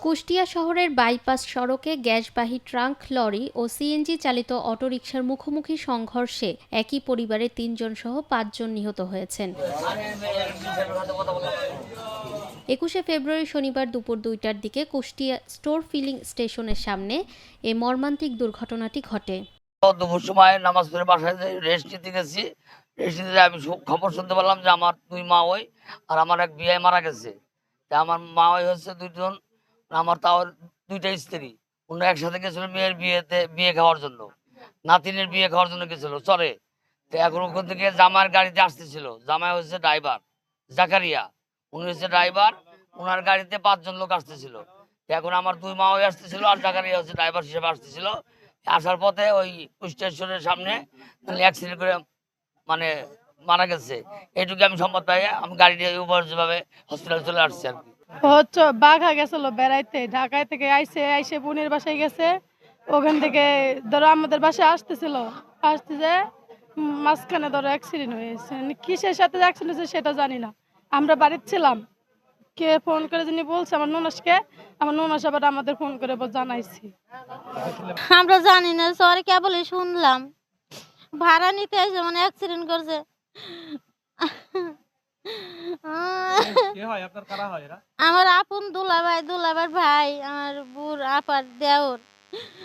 কুষ্টিয়া শহরের বাইপাস সড়কে গ্যাসবাহী trunk lorry ও CNG চালিত অটোরিকশার মুখোমুখি সংঘর্ষে একই পরিবারের ৩ জন সহ ৫ জন নিহত হয়েছেন। ২১শে ফেব্রুয়ারি শনিবার দুপুর ২টার দিকে কুষ্টিয়া স্টোর ফিলিং স্টেশনের সামনে এ মর্মান্তিক দুর্ঘটনাটি ঘটে। দুপুর সময় নামাজ পড়ে বাসায় রেস্ট নিতে গেছি। রেস্ট নিতে আমি খবর শুনতে পারলাম যে আমার 2 মা ওই আর আমার এক বিয়ে মারা গেছে। তা আমার মা ওই হচ্ছে 2 জন, আমার তাও 2টা স্ত্রী। ওনারা একসাথে গেছিল মেয়ের বিয়ে খাওয়ার জন্য, নাতিনের বিয়ে খাওয়ার জন্য গেছিল চরে। তো এখন ওখান থেকে জামাইয়ের গাড়িতে আসতেছিল। জামাই হচ্ছে ড্রাইভার জাকারিয়া, উনি হচ্ছে ড্রাইভার। ওনার গাড়িতে 5 জন লোক আসতেছিল। এখন আমার 2 মা ওই আসতেছিল আর জাকারিয়া হচ্ছে ড্রাইভার হিসেবে আসতেছিল। আসার পথে ওই স্টেশনের সামনে অ্যাক্সিডেন্ট করে মানে মারা গেছে। এইটুকু আমি সম্মত পাই। আমি গাড়ি নিয়ে যেভাবে হসপিটালে চলে আসছি আর কি। হচ্ছে বাঘা গেছিল বেড়াইতে, ঢাকায় থেকে আইসে বোনের বাসায় গেছে। ওখান থেকে ধরো আমাদের বাসায় আসতেছে মাঝখানে ধরো অ্যাক্সিডেন্ট হয়েছে। কিসের সাথে অ্যাক্সিডেন্ট হয়েছে সেটা জানি না। আমরা বাড়িতে ছিলাম, কে ফোন করে যিনি বলছে আমার ননাসকে, আমার ননাস আবার আমাদের ফোন করে জানাইছি। আমরা জানি না, সরি কেবলই শুনলাম ভাড়া নিতে এসে মানে অ্যাক্সিডেন্ট করছে। আমার আপন দুলাভাই ভাই, আমার বুড় আপার দেওর।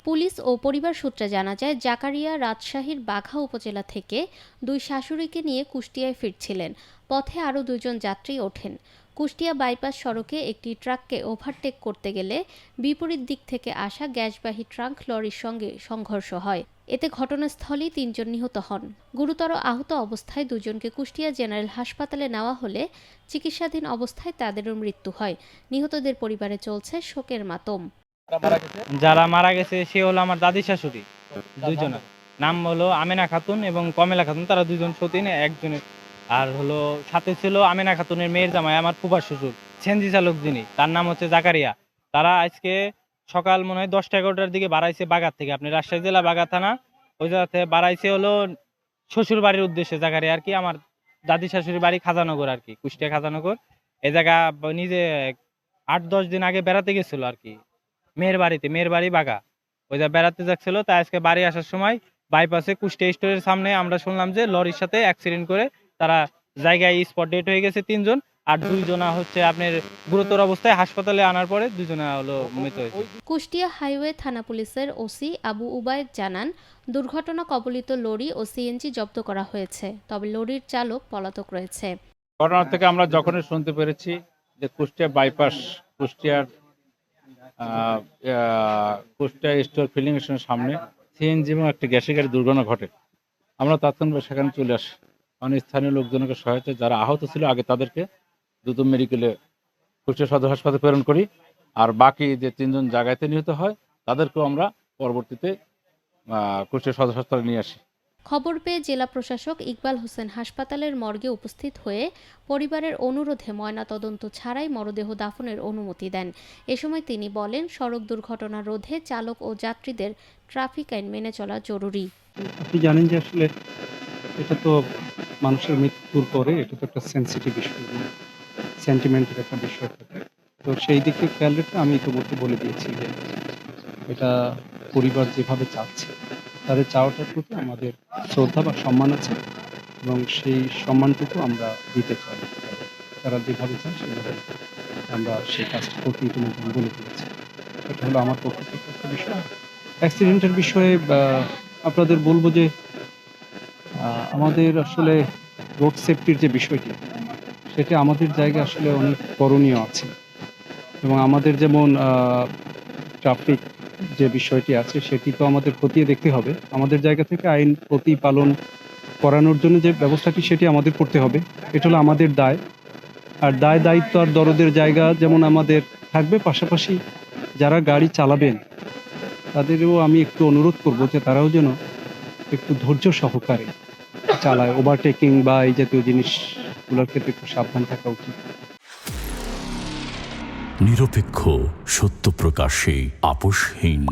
পুলিশ ও পরিবার সূত্রে জানা যায়, জাকারিয়া রাজশাহীর বাঘা উপজেলা থেকে 2 শাশুড়িকে নিয়ে কুষ্টিয়ায় ফিরছিলেন। পথে আরও 2 জন যাত্রী ওঠেন। কুষ্টিয়া বাইপাস সড়কে একটি ট্রাককে ওভারটেক করতে গেলে বিপরীত দিক থেকে আসা গ্যাসবাহী ট্রাঙ্ক লরির সঙ্গে সংঘর্ষ হয়। এতে ঘটনাস্থলেই 3 জন নিহত হন। গুরুতর আহত অবস্থায় 2 জনকে কুষ্টিয়া জেনারেল হাসপাতালে নেওয়া হলে চিকিৎসাধীন অবস্থায় তাদেরও মৃত্যু হয়। নিহতদের পরিবারে চলছে শোকের মাতম। যারা মারা গেছে সে হলো আমার দাদি শাশুড়ি, 2 জনের নাম হলো আমেনা খাতুন এবং কমলা খাতুন। তারা 2 জন সতীন, একজনের আর হলো সাথে ছিল আমেনা খাতুনের মেয়ের জামাই আমার ফুফার শ্বশুর সেনজি চালক, যিনি তার নাম হচ্ছে জাকারিয়া। তারা আজকে সকাল মনে হয় 10টা-11টার দিকে বাড়াইছে বাগার থেকে, আপনি রাজশাহী জেলা বাগা থানা, ওই জায়গা থেকে বাড়াইছে হলো শ্বশুর বাড়ির উদ্দেশ্যে। জাকারিয়া আর কি আমার দাদি শাশুড়ির বাড়ি খাজানগর আর কি, কুষ্টিয়া খাজানগর। এই জায়গা নিজে 8-10 দিন আগে বেড়াতে গেছিল আর কি মেয়ের বাড়ি বাগা, ওই যা বেড়াতে যাচ্ছিল। তাই আজকে বাড়ি আসার সময় বাইপাসে কুষ্টিয়া স্টোরের সামনে আমরা শুনলাম যে লরির সাথে অ্যাক্সিডেন্ট করে তারা জায়গায় স্পট ডেড হয়ে গেছে 3 জন, আর 2 জনা হচ্ছে আপনার গুরুতর অবস্থায় হাসপাতালে আনার পরে 2 জনা হলো মৃত হয়েছে। কুষ্টিয়া হাইওয়ে থানা পুলিশের ওসি আবু উবায়েদ জানান, দুর্ঘটনা কবলিত লরি ও সিএনজি জব্দ করা হয়েছে, তবে লরির চালক পলাতক রয়েছে। ঘটনা থেকে আমরা যখনই শুনতে পেরেছি যে Kushtia bypass Kushtia store filling স্টেশনের সামনে সিএনজি এবং একটি গ্যাসের গাড়ি দুর্ঘটনা ঘটে, আমরা তাৎক্ষণিকভাবে সেখানে চলে আসি। স্থানীয় লোকজনকে সহায়তা, যারা আহত ছিল আগে তাদেরকে দ্রুত মেডিকেলে কুষ্টিয়া সদর হাসপাতালে প্রেরণ করি। আর বাকি যে 3 জন জায়গাতে নিহত হয় তাদেরকেও আমরা পরবর্তীতে কুষ্টিয়া সদর হাসপাতালে নিয়ে আসি। খবর পেয়ে জেলা প্রশাসক ইকবাল হোসেন হাসপাতালের মর্গে উপস্থিত হয়ে পরিবারের অনুরোধে ময়নাতদন্ত ছাড়াই মরদেহ দাফনের অনুমতি দেন। এ সময় তিনি বলেন, সড়ক দুর্ঘটনা রোধে চালক ও যাত্রীদের ট্রাফিক আইন মেনে চলা জরুরি। আপনি জানেন যে আসলে এটা তো মানুষের মৃত্যুর পরে এটা তো একটা সেন্সিটিভ বিষয়, সেন্টিমেন্টের একটা বিষয় থাকে। তো সেই দিকে খেয়াল রেখে আমি ইতিমধ্যে বলে দিয়েছি যে এটা পরিবার যেভাবে চাচ্ছে তাদের চাওয়াটার প্রতি আমাদের শ্রদ্ধা বা সম্মান আছে এবং সেই সম্মানটুকু আমরা দিতে চাই। তারা যেভাবে চায় সেভাবে আমরা সেই কাজটা করতে ইতিমধ্যে বলে দিয়েছি। এটা হলো আমার পক্ষ থেকে একটা বিষয়। অ্যাক্সিডেন্টের বিষয়ে আপনাদের বলবো যে আমাদের আসলে রোড সেফটির যে বিষয়টি সেটা আমাদের জায়গায় আসলে অনেক করণীয় আছে এবং আমাদের যেমন ট্রাফিক যে বিষয়টি আছে সেটি তো আমাদের খতিয়ে দেখতে হবে। আমাদের জায়গা থেকে আইন প্রতিপালন করানোর জন্য যে ব্যবস্থাটি সেটি আমাদের করতে হবে, এটা হলো আমাদের দায়। আর দায়িত্ব আর দরদের জায়গা যেমন আমাদের থাকবে, পাশাপাশি যারা গাড়ি চালাবেন তাদেরও আমি একটু অনুরোধ করব যে তারাও যেন একটু ধৈর্য সহকারে চালায়, ওভারটেকিং বা এই জাতীয় জিনিসগুলোর ক্ষেত্রে একটু সাবধান থাকা উচিত। নিরপেক্ষ, সত্য প্রকাশে আপোষহীন।